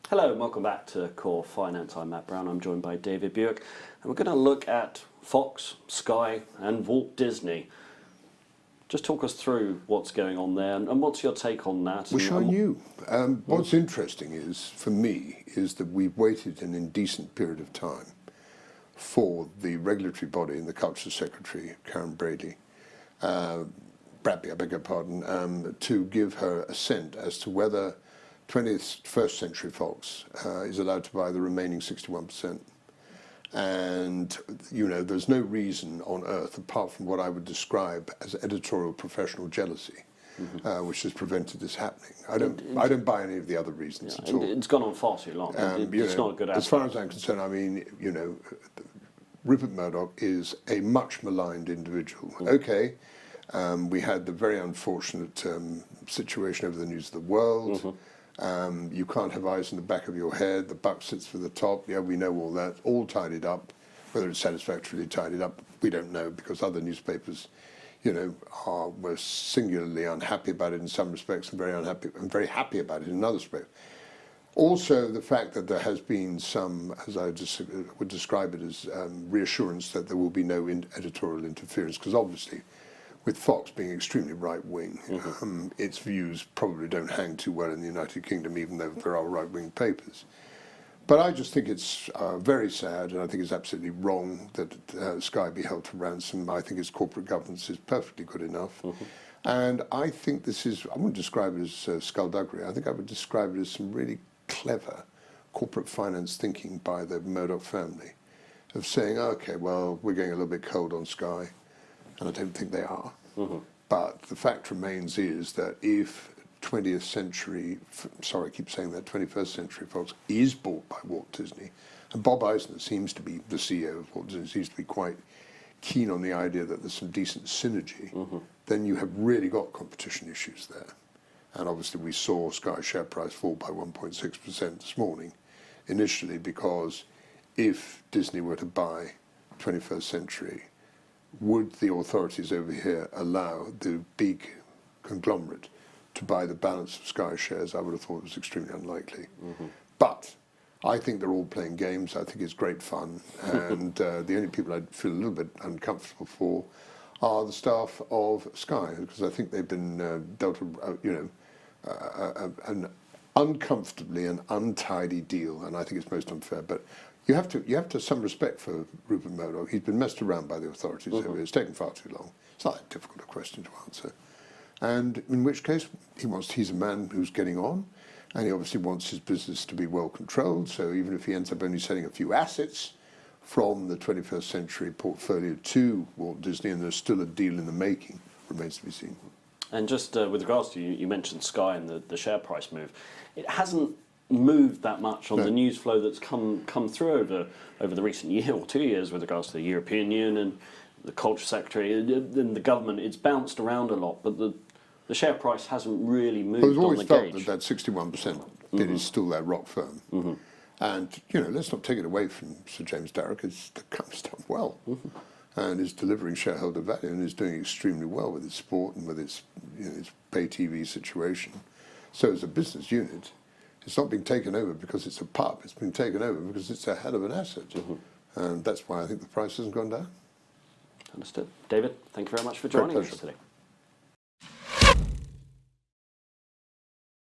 Hello and welcome back to Core Finance. I'm Matt Brown. I'm joined by David Buik, and we're going to look at Fox, Sky and Walt Disney. Just talk us through what's going on there and what's your take on that? Wish I knew. What's interesting is, for me, is that we've waited an indecent period of time for the regulatory body and the Culture Secretary, Karen Bradley, Bradley, I beg your pardon, to give her assent as to whether 21st Century Fox is allowed to buy the remaining 61%. And, you know, there's no reason on earth, apart from what I would describe as editorial professional jealousy, which has prevented this happening. I don't buy any of the other reasons at all. It's gone on far too long. It's not a good aspect. As far as I'm concerned, I mean, you know, Rupert Murdoch is a much maligned individual. Okay, we had the very unfortunate situation over the News of the World. You can't have eyes in the back of your head. The buck sits for the top. Yeah, we know all that. All tidied up. Whether it's satisfactorily tidied up, we don't know, because other newspapers, you know, were singularly unhappy about it in some respects and very happy about it in other respects. Also, the fact that there has been some, as I would describe it as reassurance that there will be no editorial interference, because obviously, with Fox being extremely right-wing, its views probably don't hang too well in the United Kingdom, even though there are right-wing papers. But I just think it's very sad, and I think it's absolutely wrong that Sky be held to ransom. I think its corporate governance is perfectly good enough. And I think this is, I wouldn't describe it as skullduggery. I think I would describe it as some really clever corporate finance thinking by the Murdoch family of saying, okay, well, we're getting a little bit cold on Sky. And I don't think they are. But the fact remains is that if 20th century, sorry, I keep saying that, 21st Century Fox is bought by Walt Disney, and Bob Eisner seems to be, the CEO of Walt Disney, seems to be quite keen on the idea that there's some decent synergy, then you have really got competition issues there. And obviously we saw Sky share price fall by 1.6% this morning, initially because if Disney were to buy 21st Century, would the authorities over here allow the big conglomerate to buy the balance of Sky shares? I would have thought it was extremely unlikely. But I think they're all playing games. I think it's great fun. And the only people I'd feel a little bit uncomfortable for are the staff of Sky, because I think they've been dealt an uncomfortably and untidy deal, and I think it's most unfair. But you have to have some respect for Rupert Murdoch. He's been messed around by the authorities over here. It's taken far too long. It's not that difficult a question to answer. And in which case, he's a man who's getting on, and he obviously wants his business to be well controlled. So even if he ends up only selling a few assets from the 21st Century portfolio to Walt Disney, and there's still a deal in the making, remains to be seen. And just with regards to, you mentioned Sky and the share price move, it hasn't moved that much on the news flow that's come through over the recent year or 2 years with regards to the European Union, the Culture Secretary, and the government. It's bounced around a lot, but the share price hasn't really moved on the gauge. I've always felt that 61% bid is still there rock firm. And, you know, let's not take it away from Sir James Darroch. The company's done well and is delivering shareholder value and is doing extremely well with its sport and with its, you know, its pay TV situation. So as a business unit, it's not being taken over because it's a pub. It's been taken over because it's a hell of an asset. And that's why I think the price hasn't gone down. Understood. David, thank you very much for joining us today.